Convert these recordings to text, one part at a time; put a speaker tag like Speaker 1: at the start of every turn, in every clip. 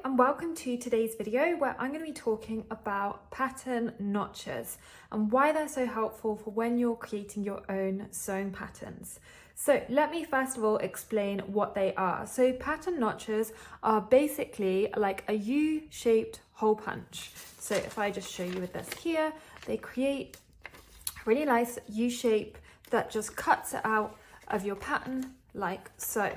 Speaker 1: and welcome to today's video where I'm going to be talking about pattern notches and why they're so helpful for when you're creating your own sewing patterns. So let me first of all explain what they are. So pattern notches are basically like a U-shaped hole punch. So if I just show you with this here, they create a really nice U-shape that just cuts it out of your pattern like so.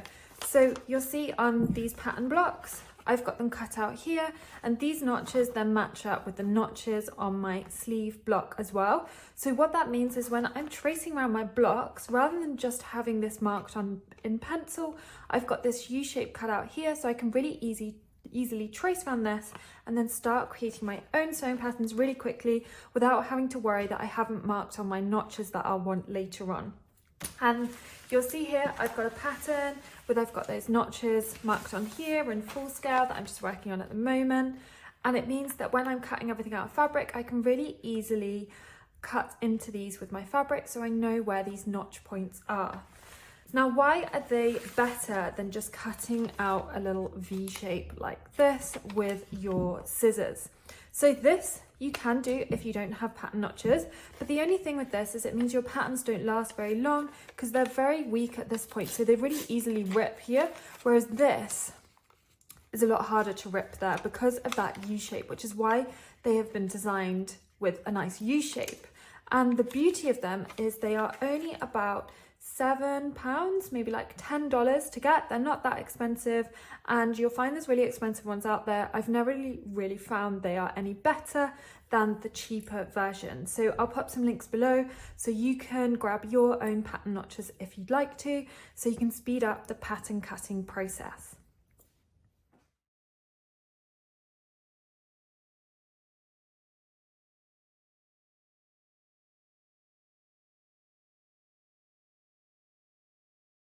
Speaker 1: So you'll see on these pattern blocks, I've got them cut out here, and these notches then match up with the notches on my sleeve block as well. So what that means is when I'm tracing around my blocks, rather than just having this marked on in pencil, I've got this U shape cut out here, so I can really easily trace around this and then start creating my own sewing patterns really quickly without having to worry that I haven't marked on my notches that I'll want later on. And you'll see here I've got a pattern where I've got those notches marked on here in full scale that I'm just working on at the moment, and it means that when I'm cutting everything out of fabric, I can really easily cut into these with my fabric so I know where these notch points are. Now, why are they better than just cutting out a little V shape like this with your scissors? So this you can do if you don't have pattern notches, but the only thing with this is it means your patterns don't last very long because they're very weak at this point, so they really easily rip here, whereas this is a lot harder to rip there because of that U shape, which is why they have been designed with a nice U shape. And the beauty of them is they are only about £7, maybe like $10 to get. They're not that expensive, and you'll find there's really expensive ones out there. I've never really found they are any better than the cheaper version. So I'll put some links below so you can grab your own pattern notches if you'd like to, so you can speed up the pattern cutting process.